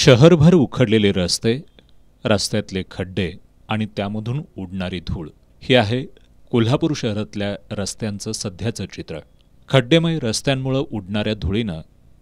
शहरभर उखडलेले रस्ते, रस्त्यातले खड्डे आणि त्यामधून उडणारी धूळ हे आहे कोल्हापूर शहरातल्या रस्त्यांचं सध्याचं चित्र। खड्डेमय रस्त्यांमुळे उडणाऱ्या धुळीनं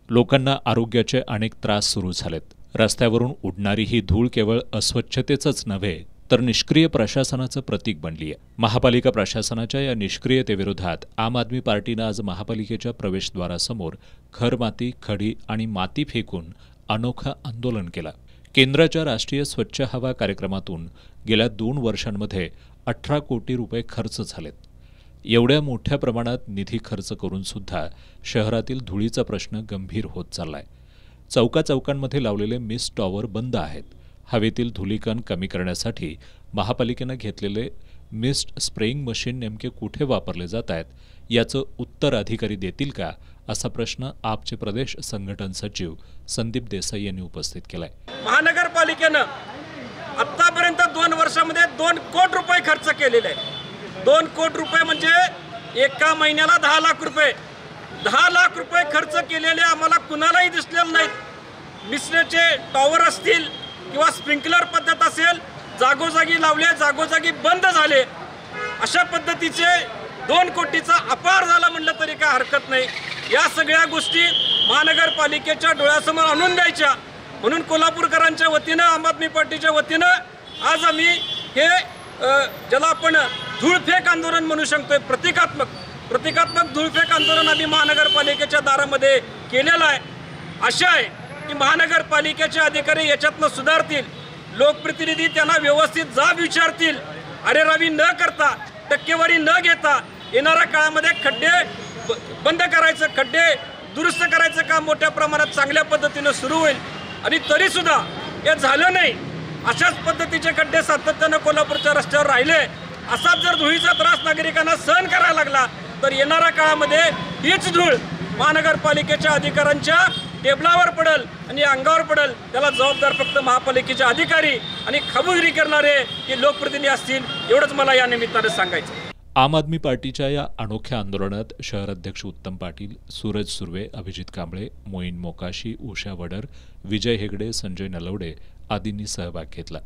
लोकांना आरोग्याचे अनेक त्रास सुरू झालेत। रस्त्यावरून उडणारी ही धूळ केवळ अस्वच्छतेचंच नव्हे तर निष्क्रिय प्रशासनाचं प्रतीक बनली आहे। महापालिका प्रशासनाच्या या निष्क्रियतेविरोधात आम आदमी पार्टीनं आज महापालिकेच्या प्रवेशद्वारासमोर खरमाती, खडी आणि माती फेकून अनोखं आंदोलन केलं। केंद्राच्या राष्ट्रीय स्वच्छ हवा कार्यक्रमातून गेल्या 2 वर्षांमध्ये 18 कोटी रुपये खर्च झालेत। एवढ्या मोठ्या प्रमाणात निधी खर्च करून सुद्धा शहरातील धुळीचा प्रश्न गंभीर होत चाललाय। चौकाचौकांमध्ये लावलेले मिस्ट टॉवर बंद आहेत। हवेतील धुलीकण कमी करण्यासाठी महापालिकेनं घेतलेले मिस्ट स्प्रेइंग मशीन नेमके कुठे वापरले जात आहेत याचं उत्तर अधिकारी देतील का, असा प्रश्न आपचे प्रदेश संघटन सचिव संदीप देसाई यांनी उपस्थित केलाय। महानगरपालिकेनं आतापर्यंत 2 वर्षांमध्ये 2 कोटी रुपये खर्च केलेले आहे। 2 कोटी रुपये म्हणजे एका महिन्याला 10 लाख रुपये। 10 लाख रुपये खर्च केलेले आम्हाला कुणालाही दिसलेले नाहीत। मिस्टरचे टॉवर असतील किंवा स्प्रिंकलर पद्धत असेल, जागोजागी लावले, जागोजागी बंद झाले। अशा पद्धतीचे 2 कोटीचा अपार झाला म्हणलं तरी काय हरकत नाही। या सगळ्या गोष्टी महानगरपालिकेच्या डोळ्यासमोर आणून द्यायच्या म्हणून कोल्हापूरकरांच्या वतीनं, आम आदमी पार्टीच्या वतीनं आज आम्ही हे ज्याला आपण धूळफेक आंदोलन म्हणू शकतोय, प्रतिकात्मक धूळफेक आंदोलन आम्ही महानगरपालिकेच्या दारामध्ये केलेलं आहे। आशा आहे की महानगरपालिकेचे अधिकारी याच्यातनं सुधारतील, लोकप्रतिनिधी त्यांना व्यवस्थित जाब विचारतील, अरेरावी न करता, टक्केवारी न घेता येणाऱ्या काळामध्ये खड्डे बंद करायचं, खड्डे दुरुस्त करायचं काम मोठ्या प्रमाणात चांगल्या पद्धतीनं सुरू होईल। आणि तरीसुद्धा हे झालं नाही, अशाच पद्धतीचे खड्डे सातत्यानं कोल्हापूरच्या रस्त्यावर राहिले, असाच जर धुळीचा त्रास नागरिकांना सहन करायला लागला तर येणाऱ्या काळामध्ये हीच धूळ महानगरपालिकेच्या अधिकाऱ्यांच्या टेबलावर पडेल आणि अंगावर पडेल। त्याला जबाबदार फक्त महापालिकेचे अधिकारी आणि खबरगिरी करणारे हे लोकप्रतिनिधी असतील, एवढंच मला या निमित्ताने सांगायचं। आम आदमी पार्टीच्या या अनोख्या आंदोलनात शहर अध्यक्ष उत्तम पाटील, सूरज सुर्वे, अभिजित कांबळे, मोईन मोकाशी, उषा वडर, विजय हेगडे, संजय नलवडे आदींनी सहभाग घेतला।